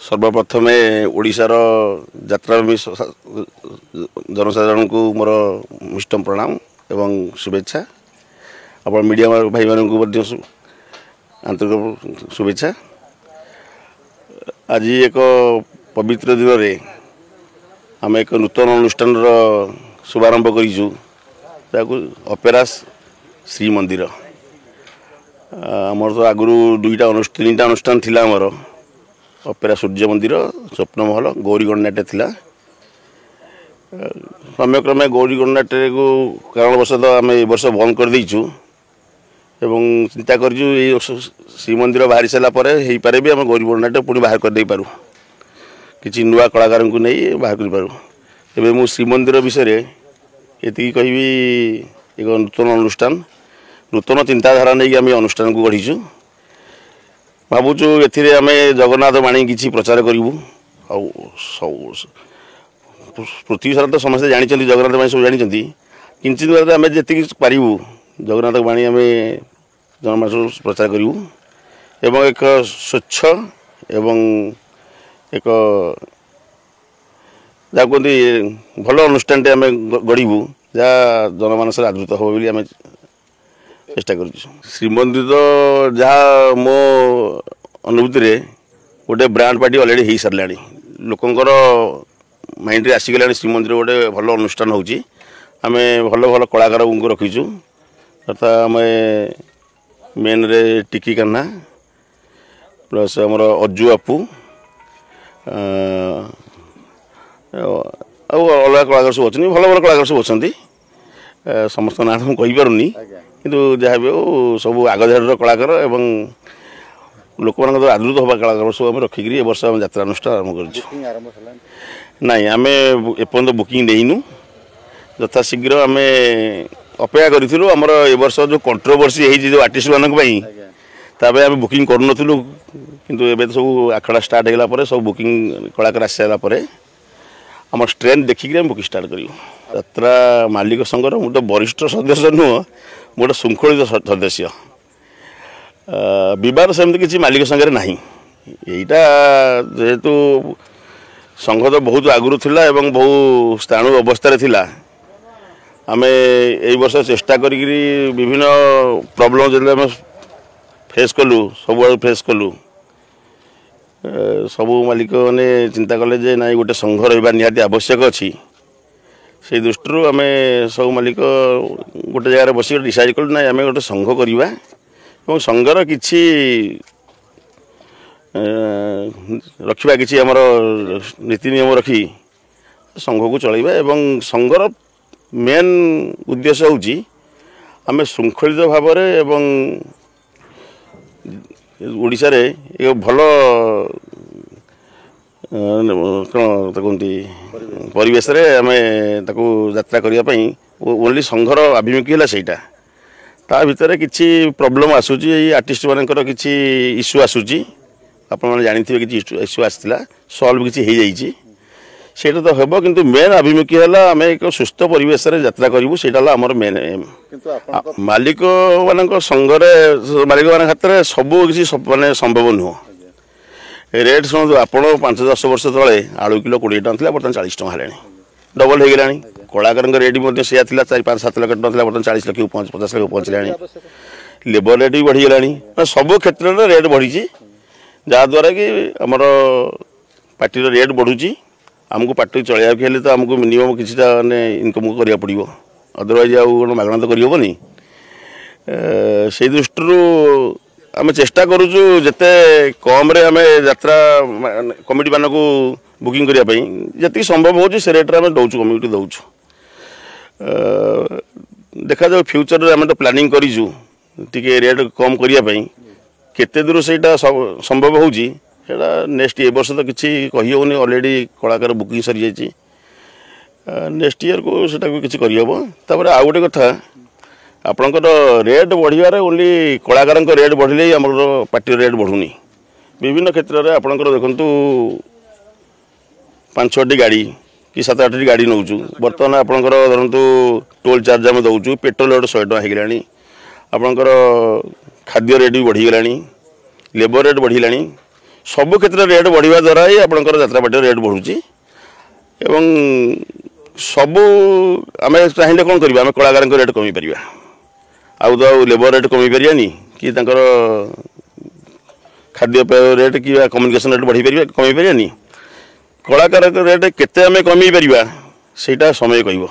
सर्वप्रथमे ओडिशार यात्राप्रेमी जनसाधारण को मोर मिष्टम प्रणाम एवं शुभेच्छा। आपण मीडिया भाई मानक आंतरिक शुभेच्छा। आज एक पवित्र दिन रे आम एक नूतन अनुष्ठान शुभारंभ करूँ अपेरा श्री मंदिर। आमर तो आगु दुईटा तीन अनुष्ठान थिला आमर अपेरा सूर्य मंदिर स्वप्न महल गौरी गणनाट्य थिला। क्रमे गौरी गणनाट्य को कारणवशत आम ए वर्ष बंद कर देइछु एवं चिंता करूँ ये श्री मंदिर बाहरी सारा पर हो पारे भी आम गौरी गणनाट्य पुणी बाहर कर दे पारू किसी नुआ कलाकार को नहीं बाहर कर पारू। एबे मु श्री मंदिर विषय ये कहबी एक नूतन अनुष्ठान नूतन चिंताधारा नहीं आम अनुष्ठान को गढ़ीचु। भावुचु ए आम जगन्नाथ बाणी किसी प्रचार करूँ। पृथ्वी सारा तो समस्ते जानते जगन्नाथ बाणी सब जानते किंचित आम जी पारू जगन्नाथ बाणी आम जनमानस प्रचार करूँ एवं एक स्वच्छ एवं एक जहाँ कहते भल अनुष्ठान आम गढ़ू जहाँ जनमानस आदृत हम बोली आम चेष्टा कर। श्रीमंदिर तो जहाँ मो अनुभूति रे गोटे ब्रांड पार्टी अलरेडी हो सारा लोकंर माइंड रे आसीगला श्रीमंदिर गोटे भल अनुष्ठान होची आम भल भल कलाकार को रखीचु अर्थात आम मेन रे टिकी कान्हा प्लस आमर अज्जू आपू अलग कलाकार सब अच्छे भल भल कलाकार सब अच्छा समस्त ना तो कहीपरूनी किंतु जहाँ भी हो सब आगधार कलाकार एवं लोक मान आदृत हवा कलाकार सब आम रखिक ए वर्ष आम यात्रा अनुष्ठान आरंभ कर नाई आम एपर्त बुकिंग नहींनु यथाशीघ्र आम अपेक्षा करूँ आमर ए वर्ष जो कंट्रोवर्सी है जो आर्टिस्ट मानक आम बुकिंग करूँ किंतु एबे सब आखड़ा स्टार्ट होगा सब बुकिंग कलाकार आसी सारापर आम स्ट्रेंथ देखिक बुकिंग स्टार्ट करूँ। यात्रा मालिक संघर गोटे वरिष्ठ सदस्य नुह गोटे श्रृंखलित सदस्य बद सेमती किसी मालिक संगे ना यहीटा जेहेतु संघ तो बहुत आगुरी थिला एवं बहु स्थाणु अवस्था थिला आम ए वर्ष चेष्टा करी विभिन्न प्रॉब्लम जो फेस कलु सब फेस कलु सबू मालिक मैंने चिंता कले जे ना गोटे संघ रहा निहाती आवश्यक अच्छी से दृष्टि आम सब मालिक गोटे जगह बस डिसाइड कलु ना आम गोटे संघ करवा और संघर किसी रखा कि आमर नीति नियम रखी संघ को चलवा एवं संघर मेन उद्देश्य हूँ आम श्रृंखलित भाव एवं ओडिशा रे एक भल कौन कहती परिवेश आम यात्रा करने ओनली संघर आभिमुखी है सहीटा ता भितर किसी प्रॉब्लम आसूची आर्टिस्ट मानकर किसी इश्यू आसूची आपने जानते कि इश्यू आसाला सल्व किसी हो जाइए सेटा तो हम किंतु मेन आभिमुखी है आम एक सुस्थ परिवेश यात्रा करूँ से आमर मेन एम मालिक मान संघरे मालिक मान हाथ में सबू किसी मानने संभव नुह रेट शुणु आप 5-10 वर्ष तले आलू किलो 20 टଙ୍କା था बर्तमान 40 टଙ୍କା है डबल हो गलानी कलाकार रेट से 4-5-7 लाख टଙ୍କା था बर्तमान 40 लाख 50 लाख पहुँचला लेबर रेट भी बढ़ीगला सब क्षेत्र में रेट बढ़ी जहाद्वारा कि आमर पार्टी रेट बढ़ुची आमको पार्टी चलने तो आमको मिनिमम किसी इनकम करा पड़ो अदरवाइज आउ मागणा तो करहबनी से दृष्टि आम चेष्टा करुचु जिते कम रे आम यात्रा कमिटी मान को बुकिंग करने जी संभव हो रेट्रे आम दौचु कमिटी दौचु देखा जाओ फ्यूचर आम तो प्लानिंग करूँ टी रेट कम करने केते दूर से संभव हो नेक्स्ट ए वर्ष तो किसी कहीहनी ऑलरेडी कलाकार बुकिंग सरी जाइए नेक्स्ट ईयर को सेटा किसी करहब आउ गोटे कथा आपणकर रेट बढ़ियार ओनली कलाकार रेट बढ़िले आम पार्टी रेट बढ़ुनी विभिन्न क्षेत्र में आपणकर देखु 5-6टी गाड़ी कि 7-8टी गाड़ी नौचु बर्तमान आपणकर धरतु टोल चार्ज आम दौचु पेट्रोल रेट 100 टଙ୍କା होगलानी आपणकर खाद्य रेट भी बढ़ीगला लेबर रेट बढ़िलानी ସବୁ କ୍ଷେତ୍ରରେ ରେଟ୍ ବଢ଼ିବା ଦ୍ୱାରା ହିଁ ଆପଣଙ୍କର ଯାତ୍ରାପାର୍ଟିର ରେଟ୍ ବଢ଼ୁଛି ଏବଂ ସବୁ ଆମେ ଚାହିଁଲେ କ'ଣ କରିବା ଆମେ କଳାକାରଙ୍କ ରେଟ୍ କମେଇ ପାରିବା ଆଉ ତ ଆଉ ଲେବର ରେଟ୍ କମେଇ ପାରିବାନି କି ତାଙ୍କର ଖାଦ୍ୟପେୟ ରେଟ୍ କି କମ୍ୟୁନିକେସନ୍ ରେଟ୍ କମେଇ ପାରିବାନି କଳାକାରଙ୍କ ରେଟ୍ କେତେ ଆମେ କମେଇ ପାରିବା ସେଇଟା ସମୟ କହିବ।